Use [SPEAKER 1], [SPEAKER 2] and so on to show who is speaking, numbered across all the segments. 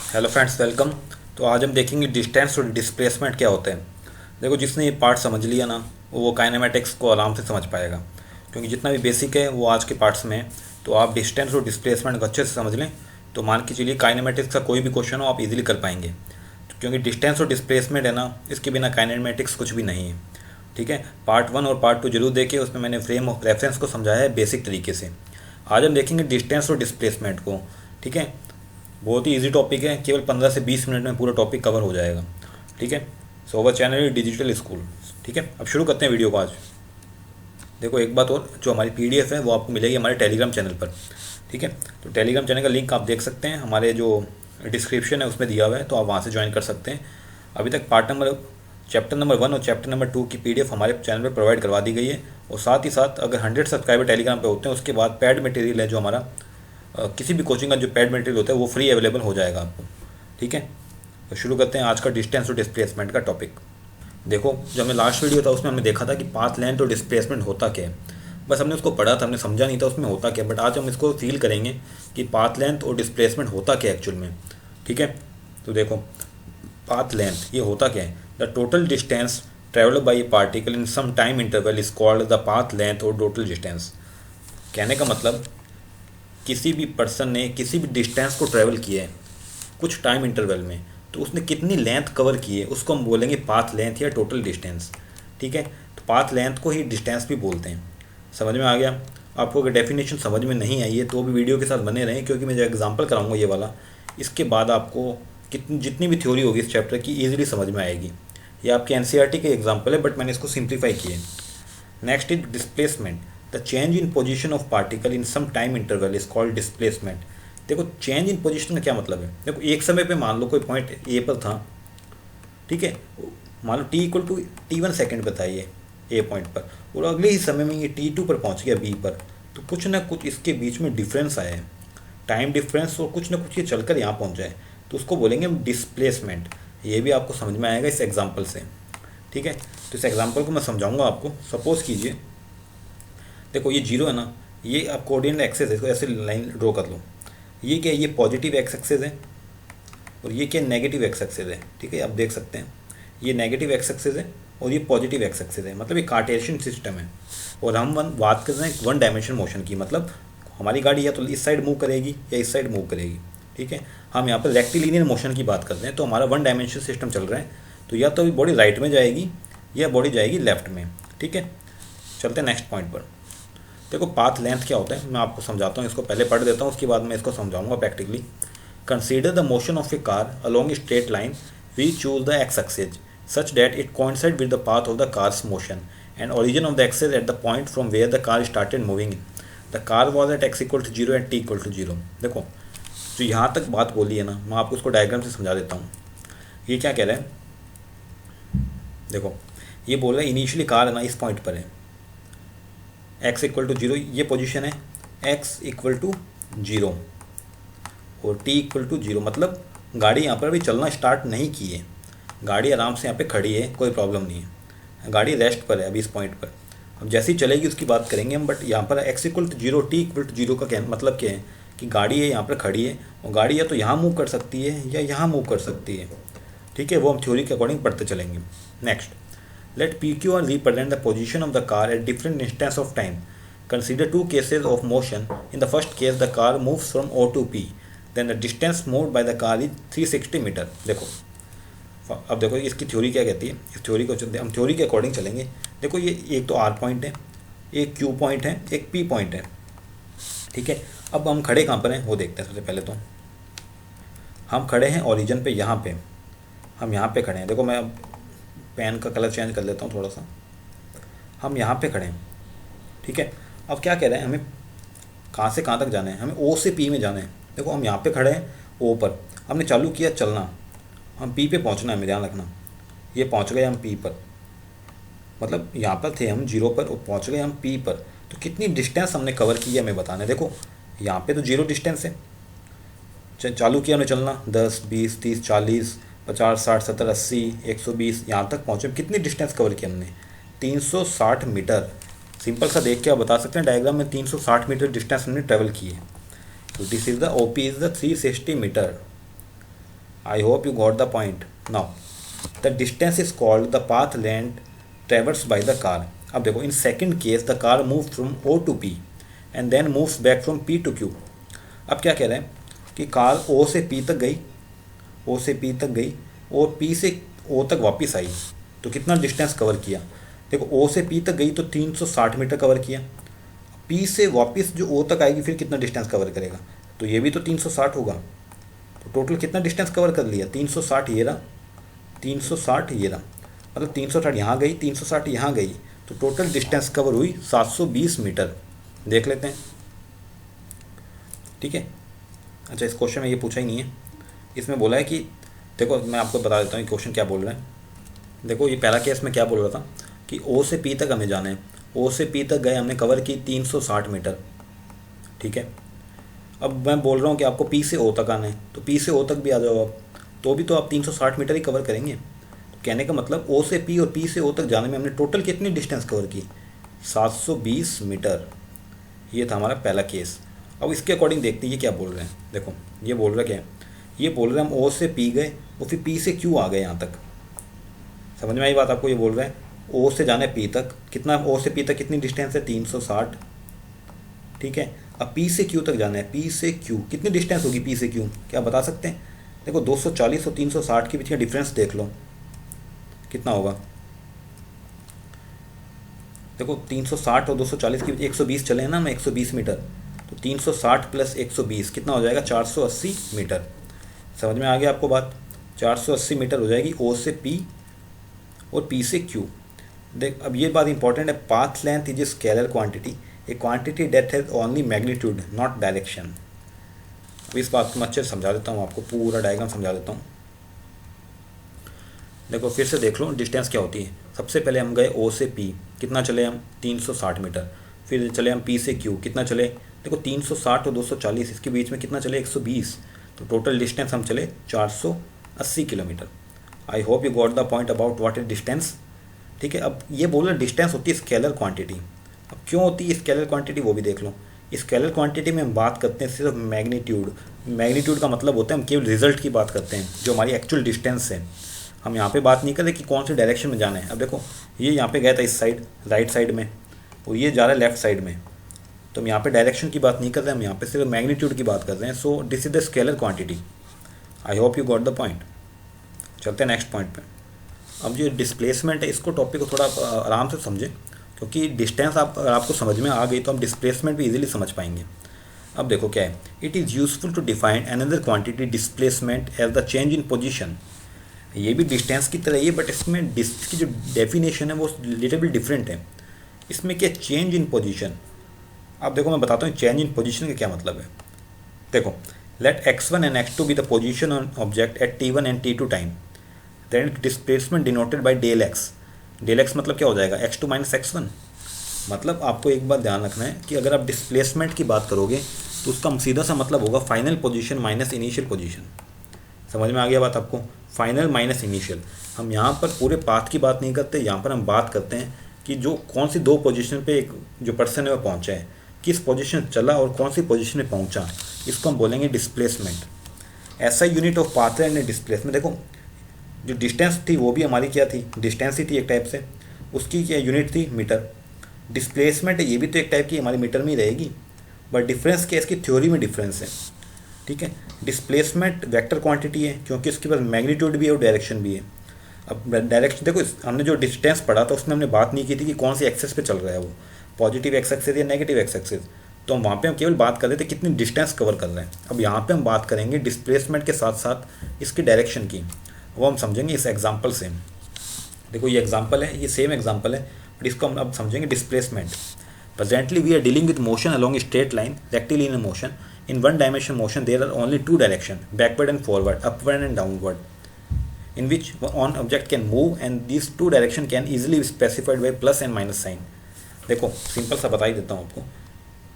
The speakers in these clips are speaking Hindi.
[SPEAKER 1] Hello friends, welcome. तो आज हम देखेंगे डिस्टेंस और डिस्प्लेसमेंट क्या होते हैं। देखो, जिसने ये पार्ट समझ लिया ना वो काइनेमेटिक्स को आराम से समझ पाएगा, क्योंकि जितना भी बेसिक है वो आज के पार्ट्स में है। तो आप डिस्टेंस और डिस्प्लेसमेंट को अच्छे से समझ लें तो मान के चलिए काइनेमेटिक्स का कोई भी क्वेश्चन हो आप इजीली कर पाएंगे, क्योंकि डिस्टेंस और डिस्प्लेसमेंट है ना, इसके बिना काइनेमेटिक्स कुछ भी नहीं है। ठीक है, पार्ट 1 और पार्ट 2 जरूर देखिए, उसमें मैंने फ्रेम ऑफ रेफरेंस को समझाया है बेसिक तरीके से। आज हम देखेंगे डिस्टेंस और डिस्प्लेसमेंट को। ठीक है, बहुत ही इजी टॉपिक है, केवल 15 से 20 मिनट में पूरा टॉपिक कवर हो जाएगा। ठीक है, सो अवर चैनल डिजिटल स्कूल। ठीक है, अब शुरू करते हैं वीडियो को आज। देखो, एक बात और, जो हमारी पीडीएफ है वो आपको मिलेगी हमारे टेलीग्राम चैनल पर। ठीक है, तो टेलीग्राम चैनल का लिंक आप देख सकते हैं, हमारे जो डिस्क्रिप्शन है उसमें दिया हुआ है, तो आप वहाँ से ज्वाइन कर सकते हैं। अभी तक चैप्टर नंबर 1 और चैप्टर नंबर 2 की पीडीएफ हमारे चैनल पर प्रोवाइड करवा दी गई है। और साथ ही साथ अगर 100 सब्सक्राइबर टेलीग्राम पे होते हैं उसके बाद पैड मटेरियल है जो हमारा किसी भी कोचिंग का जो पैड मटेरियल होता है वो फ्री अवेलेबल हो जाएगा आपको। ठीक है, तो शुरू करते हैं आज का डिस्टेंस और डिस्प्लेसमेंट का टॉपिक। देखो, जो हमें लास्ट वीडियो था उसमें हमने देखा था कि पाथ लेंथ और डिस्प्लेसमेंट होता क्या है। बस हमने उसको पढ़ा था, हमने समझा नहीं था उसमें होता क्या, बट आज हम इसको फील करेंगे कि पाथ लेंथ और डिस्प्लेसमेंट होता क्या एक्चुअल में। ठीक है, तो देखो, पाथ लेंथ ये होता क्या है। The total distance travelled by a particle in some time interval is called the path length और टोटल डिस्टेंस। कहने का मतलब, किसी भी पर्सन ने किसी भी डिस्टेंस को ट्रैवल किया है कुछ टाइम इंटरवल में, तो उसने कितनी लेंथ कवर की है उसको हम बोलेंगे पाथ लेंथ या टोटल डिस्टेंस। ठीक है, तो पाथ लेंथ को ही डिस्टेंस भी बोलते हैं। समझ में आ गया? आपको अगर डेफिनेशन समझ में नहीं आई है तो भी वीडियो के साथ बने रहें, क्योंकि मैं जो एग्जांपल कराऊंगा ये वाला, इसके बाद आपको कितनी जितनी भी थ्योरी होगी इस चैप्टर की ईजिली समझ में आएगी। ये आपके एनसीईआरटी के एग्जाम्पल है, बट मैंने इसको सिंप्लीफाई किया है। Next is displacement. The change in position of particle in some time interval is called displacement. देखो, चेंज इन पोजीशन का क्या मतलब है। देखो, एक समय पे मान लो कोई पॉइंट ए पर था। ठीक है, मान लो T equal to T1 second बताइए ए पॉइंट पर, और अगले ही समय में ये T2 पर पहुंच गया बी पर, तो कुछ ना कुछ इसके बीच में डिफरेंस आया है, टाइम डिफरेंस, और कुछ ना कुछ ये चलकर यहाँ पहुंच जाए, तो उसको बोलेंगे हम डिस्प्लेसमेंट। ये भी आपको समझ में आएगा इस एग्जाम्पल से। ठीक है, तो इस एग्जाम्पल को मैं समझाऊंगा आपको। सपोज कीजिए, देखो ये जीरो है ना, ये आप कोऑर्डिनेट एक्सेस है, इसको ऐसे लाइन ड्रॉ कर लो। ये क्या है, ये पॉजिटिव एक्स एक्सेस है, और ये क्या नेगेटिव एक्स एक्सेस है। ठीक है, आप देख सकते हैं ये नेगेटिव एक्स एक्सेस है और ये पॉजिटिव एक्स एक्सेस है, मतलब ये कार्टेशियन सिस्टम है। और हम बात कर रहे हैं वन डायमेंशन मोशन की, मतलब हमारी गाड़ी या तो इस साइड मूव करेगी या इस साइड मूव करेगी। ठीक है, हम यहाँ पर रेक्टिलिनियर मोशन की बात करते हैं, तो हमारा वन डायमेंशन सिस्टम चल रहा है, तो या तो बॉडी राइट में जाएगी या बॉडी जाएगी लेफ्ट में। ठीक है, चलते हैं नेक्स्ट पॉइंट पर। देखो, पाथ लेंथ क्या होता है मैं आपको समझाता हूँ, इसको पहले पढ़ देता हूँ, उसके बाद मैं इसको समझाऊंगा practically. Consider the motion of a car along straight line, we choose the X axis such that it coincides with the path of the car's motion and origin of the axis at the point from where the car started moving. The car was at x equal to 0 and t equal to 0. देखो, जो यहाँ तक बात बोली है ना, मैं आपको उसको डायग्राम से समझा देता हूँ। ये क्या कह रहा है, देखो ये बोल रहा है इनिशियली कार है ना इस पॉइंट पर है, x इक्वल टू 0 ये पोजीशन है, x इक्वल टू 0 और t इक्वल टू 0, मतलब गाड़ी यहाँ पर अभी चलना स्टार्ट नहीं की है, गाड़ी आराम से यहाँ पे खड़ी है, कोई प्रॉब्लम नहीं है, गाड़ी रेस्ट पर है अभी इस पॉइंट पर। अब जैसे ही चलेगी उसकी बात करेंगे हम, बट यहाँ पर x equal to 0 t equal to 0 का क्या मतलब क्या है कि गाड़ी है यहाँ पर खड़ी है, और गाड़ी या तो यहाँ मूव कर सकती है या यहाँ मूव कर सकती है। ठीक है, वो हम थ्योरी के अकॉर्डिंग पढ़ते चलेंगे। Next, let P Q R represent the position of the car at different instance of time. Consider two cases of motion. In the first case the car moves from O to P, then the distance moved by the car is 360 metre. देखो, अब देखो इसकी थ्योरी क्या कहती है, इस थ्योरी को चलते हम थ्योरी के अकॉर्डिंग चलेंगे। देखो, ये एक तो R पॉइंट है, एक Q पॉइंट है, एक P पॉइंट है। ठीक है, अब हम खड़े कहाँ पर हैं वो देखते हैं। सबसे पहले तो हम खड़े हैं ओरिजिन पे, यहाँ पे हम यहाँ पे खड़े हैं। देखो, मैं अब पेन का कलर चेंज कर लेता हूँ थोड़ा सा, हम यहाँ पे खड़े हैं। ठीक है, अब क्या कह रहे हैं, हमें कहाँ से कहाँ तक जाना है, हमें O से P में जाना है। देखो, हम यहाँ पे खड़े हैं O पर, हमने चालू किया चलना, हम P पे पहुंचना है, हमें ध्यान रखना। ये पहुंच गए हम P पर, मतलब यहाँ पर थे हम 0 पर और पहुंच गए हम P पर, तो कितनी डिस्टेंस हमने कवर की है हमें बताना है। देखो, यहाँ पे तो 0 डिस्टेंस है, चालू किया हमने चलना 10 20 30 40 50 60 70 80 120, यहाँ तक पहुँचे, कितनी डिस्टेंस कवर की हमने 360 मीटर। सिंपल सा देख के आप बता सकते हैं डायग्राम में 360 मीटर डिस्टेंस हमने ट्रेवल की है। तो this is the OP is the 360 metre. I hope you got the point now. The distance is called the path length traverse by the car. अब देखो in second case the car move from O to P and then moves back from P to Q. अब क्या कह रहे हैं कि कार ओ से पी तक गई, ओ से पी तक गई और पी से ओ तक वापस आई, तो कितना डिस्टेंस कवर किया। देखो ओ से पी तक गई तो 360 मीटर कवर किया, पी से वापस जो ओ तक आएगी फिर कितना डिस्टेंस कवर करेगा, तो ये भी तो 360 होगा। तो टोटल कितना डिस्टेंस कवर कर लिया, 360 ये रहा, 360 ये रहा, मतलब 360 यहाँ गई, 360 यहाँ गई, तो टोटल डिस्टेंस कवर हुई 720 मीटर। देख लेते हैं, ठीक है। अच्छा इस क्वेश्चन में ये पूछा ही नहीं है, इसमें बोला है कि देखो मैं आपको बता देता हूँ क्वेश्चन क्या बोल रहा है। देखो ये पहला केस में क्या बोल रहा था कि ओ से पी तक हमें जाना है, ओ से पी तक गए, हमने कवर की 360 मीटर, ठीक है। अब मैं बोल रहा हूँ कि आपको पी से ओ तक आना है, तो पी से ओ तक भी आ जाओ आप, तो भी तो आप 360 मीटर ही कवर करेंगे। तो कहने का मतलब ओ से पी और पी से ओ तक जाने में हमने टोटल कितनी डिस्टेंस कवर की, 720 मीटर। ये था हमारा पहला केस। अब इसके अकॉर्डिंग देखते हैं ये क्या बोल रहे हैं। देखो ये बोल रहा क्या है, ये बोल रहे हैं हम ओ से पी गए और फिर पी से क्यू आ गए यहाँ तक। समझ में आई बात आपको। ये बोल रहे हैं ओ से जाना है पी तक, कितना ओ से पी तक कितनी डिस्टेंस है, 360, ठीक है। अब पी से क्यू तक जाना है, पी से क्यू कितनी डिस्टेंस होगी, पी से क्यू क्या बता सकते हैं। देखो 240 और 360 के बीच का डिफरेंस देख लो कितना होगा। देखो 360 और 240 के बीच 120 चले हैं ना, मैं 120 मीटर, तो 360 प्लस 120 कितना हो जाएगा, 480 मीटर। समझ में आ गया आपको बात, 480 मीटर हो जाएगी ओ से पी और पी से क्यू। देख अब ये बात इंपॉर्टेंट है, path length is a scalar quantity, a quantity that has only magnitude not direction. अब इस बात को मैं अच्छे से समझा देता हूँ आपको, पूरा डायग्राम समझा देता हूँ। देखो फिर से देख लो डिस्टेंस क्या होती है। सबसे पहले हम गए ओ से पी, कितना चले हम, 360 मीटर। फिर चले हम पी से क्यू, कितना चले, देखो 360 और 240 इसके बीच में कितना चले, 120, तो टोटल डिस्टेंस हम चले 480 kilometre. I hope you got the point about what is distance, ठीक है। अब ये बोल रहे डिस्टेंस होती है स्केलर क्वांटिटी। अब क्यों होती है स्केलर क्वांटिटी वो भी देख लो। स्केलर क्वांटिटी में हम बात करते हैं सिर्फ मैग्नीट्यूड, मैग्नीट्यूड का मतलब होता है हम केवल रिजल्ट की बात करते हैं, जो हमारी एक्चुअल डिस्टेंस है। हम यहाँ पे बात नहीं करते कि कौन सी डायरेक्शन में जाना है। अब देखो ये यहाँ पे गया था इस साइड राइट साइड में, और ये जा रहा है लेफ्ट साइड में, तो हम यहाँ पे डायरेक्शन की बात नहीं कर रहे हैं, हम यहाँ पे सिर्फ मैग्नीट्यूड की बात कर रहे हैं। So this is the scalar quantity. I hope you got the point. चलते हैं नेक्स्ट पॉइंट पे। अब जो डिस्प्लेसमेंट है इसको टॉपिक को थोड़ा आराम से समझें, क्योंकि डिस्टेंस अगर आपको समझ में आ गई तो हम डिस्प्लेसमेंट भी इजीली समझ पाएंगे। अब देखो क्या है, it is useful to define another quantity displacement as the change in position. ये भी डिस्टेंस की तरह ही है, बट इसमें इसकी जो डेफिनेशन है वो लिटिल बिट डिफरेंट है। इसमें क्या, चेंज इन पोजीशन। अब देखो मैं बताता हूँ चेंज इन पोजीशन का क्या मतलब है। देखो let x1 and x2 be the position on object at t1 and t2 time, then displacement denoted by del X. Del X मतलब क्या हो जाएगा, x2 माइनस x1। मतलब आपको एक बात ध्यान रखना है कि अगर आप डिस्प्लेसमेंट की बात करोगे तो उसका सीधा सा मतलब होगा final position minus initial position. समझ में आ गया बात आपको, फाइनल माइनस इनिशियल। हम यहाँ पर पूरे पाथ की बात नहीं करते, यहाँ पर हम बात करते हैं कि जो कौन सी दो पोजीशन पे एक जो पर्सन है वो पहुँचा है, किस पोजीशन चला और कौन सी पोजीशन में पहुँचा, इसको हम बोलेंगे डिस्प्लेसमेंट। ऐसा unit of path and displacement. देखो जो डिस्टेंस थी वो भी हमारी क्या थी, डिस्टेंस ही थी एक टाइप से, उसकी क्या यूनिट थी, मीटर। डिस्प्लेसमेंट है ये भी तो एक टाइप की हमारी मीटर में ही रहेगी, बट डिफरेंस क्या, इसकी थ्योरी में डिफरेंस है, ठीक है। डिस्प्लेसमेंट वेक्टर क्वांटिटी है क्योंकि इसके पास मैग्नीट्यूड भी है और डायरेक्शन भी है। अब डायरेक्शन देखो, हमने जो डिस्टेंस पढ़ा था उसमें हमने बात नहीं की थी कि कौन सी एक्सेस पे चल रहा है वो, पॉजिटिव एक्स एक्सेस या नेगेटिव एक्स एक्सेस। तो हम वहाँ पे हम केवल बात कर रहे थे कितनी डिस्टेंस कवर कर रहे हैं। अब यहाँ पे हम बात करेंगे डिस्प्लेसमेंट के साथ साथ इसकी डायरेक्शन की, वो हम समझेंगे इस एग्जाम्पल से। देखो ये एग्जाम्पल है, ये सेम एग्जाम्पल है, बट इसको हम अब समझेंगे displacement. Presently we are dealing with motion along straight line rectilinear motion. In one dimension motion there are only two directions, backward and forward, upward and downward, in which one object can move and these two directions can easily be specified by plus and minus sign। देखो सिंपल सा बता ही देता हूँ आपको,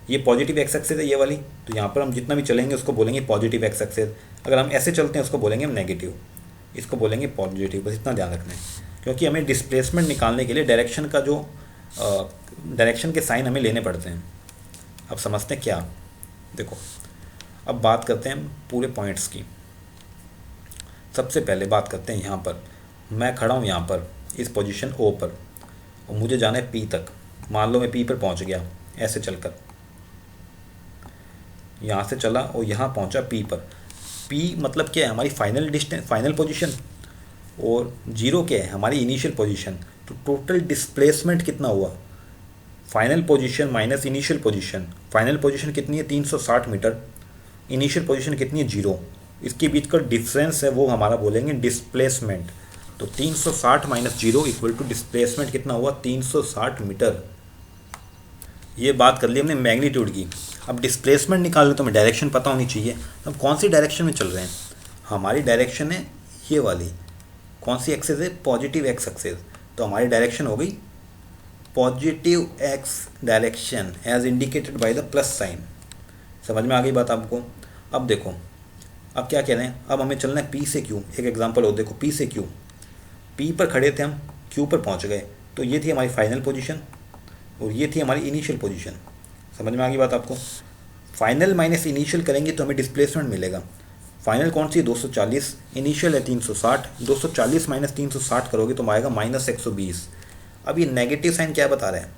[SPEAKER 1] ये पॉजिटिव एक्स एक्सिस है ये वाली, तो यहाँ पर हम जितना भी चलेंगे उसको बोलेंगे पॉजिटिव एक्स एक्सिस। अगर हम ऐसे चलते हैं उसको बोलेंगे हम नेगेटिव, इसको बोलेंगे पॉजिटिव। बस इतना ध्यान रखना है, क्योंकि हमें डिस्प्लेसमेंट निकालने के लिए डायरेक्शन का जो डायरेक्शन के साइन हमें लेने पड़ते हैं। अब समझते हैं क्या। देखो अब बात करते हैं हम पूरे पॉइंट्स की। सबसे पहले बात करते हैं यहाँ पर, मैं खड़ा हूँ यहाँ पर इस पोजीशन ओ पर और मुझे जाना है पी तक। मान लो मैं पी पर पहुँच गया, ऐसे चलकर यहाँ से चला और यहाँ पहुँचा पी पर। पी मतलब क्या है, हमारी फाइनल डिस्टेंस, फाइनल पोजीशन, और जीरो क्या है, हमारी इनिशियल पोजीशन। तो टोटल डिस्प्लेसमेंट कितना हुआ, final position minus initial position. Final position कितनी है 360 मीटर, इनिशियल पोजीशन कितनी है 0, इसके बीच का डिफरेंस है वो हमारा बोलेंगे डिस्प्लेसमेंट। तो 360 माइनस 0 इक्वल टू डिस्प्लेसमेंट कितना हुआ 360 मीटर। ये बात कर ली हमने मैग्नीट्यूड की। अब डिस्प्लेसमेंट निकालने तो हमें डायरेक्शन पता होनी चाहिए। अब कौन सी डायरेक्शन में चल रहे हैं, हमारी डायरेक्शन है ये वाली। कौन सी एक्सेस है, पॉजिटिव एक्स एक्सेस। तो हमारी डायरेक्शन हो गई positive X direction as indicated by the plus sign. समझ में आ गई बात आपको। अब देखो, अब क्या कह रहे हैं, अब हमें चलना है पी से क्यू। एक एग्जांपल हो, देखो पी से क्यू, पी पर खड़े थे हम, क्यू पर पहुंच गए। तो ये थी हमारी फाइनल पोजीशन और ये थी हमारी इनिशियल पोजीशन। समझ में आ गई बात आपको। फाइनल माइनस इनिशियल करेंगे तो हमें डिस्प्लेसमेंट मिलेगा। फाइनल कौन सी 240, इनिशियल है 360, 240 माइनस 360 करोगे तो आएगा माइनस 120। अब ये नेगेटिव साइन क्या बता रहे हैं,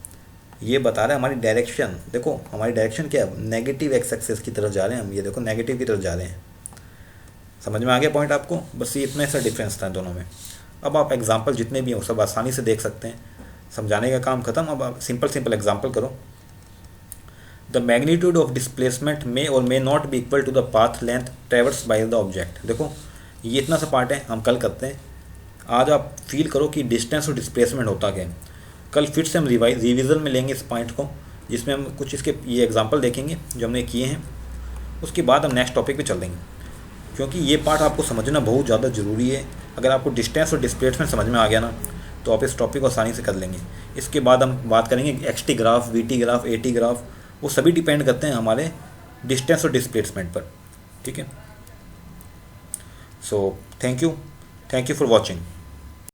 [SPEAKER 1] ये बता रहा है हमारी डायरेक्शन। देखो हमारी डायरेक्शन क्या है, नेगेटिव एक्स एक्सेस की तरफ जा रहे हैं हम। ये देखो नेगेटिव की तरफ जा रहे हैं। समझ में आ गया पॉइंट आपको। बस ये इतना सा डिफरेंस था दोनों में। अब आप एग्जांपल जितने भी हो सब आसानी से देख सकते हैं। समझाने का काम खत्म। अब आप सिंपल एग्जांपल करो। The magnitude of displacement may और may not be equal to the path length traverse by the object. देखो ये इतना सा पार्ट है, हम कल करते हैं। आज आप फील करो कि डिस्टेंस और डिस्प्लेसमेंट होता क्या है। कल फिर से हम रिवीजन में लेंगे इस पॉइंट को, जिसमें हम कुछ इसके ये एग्जांपल देखेंगे जो हमने किए हैं। उसके बाद हम नेक्स्ट टॉपिक पे चल देंगे, क्योंकि ये पार्ट आपको समझना बहुत ज़्यादा ज़रूरी है। अगर आपको डिस्टेंस और डिस्प्लेसमेंट समझ में आ गया ना, तो आप इस टॉपिक को आसानी से कर लेंगे। इसके बाद हम बात करेंगे x T graph, we T graph, A T graph. वो सभी डिपेंड करते हैं हमारे डिस्टेंस और डिस्प्लेसमेंट पर। ठीक है। So thank you for watching.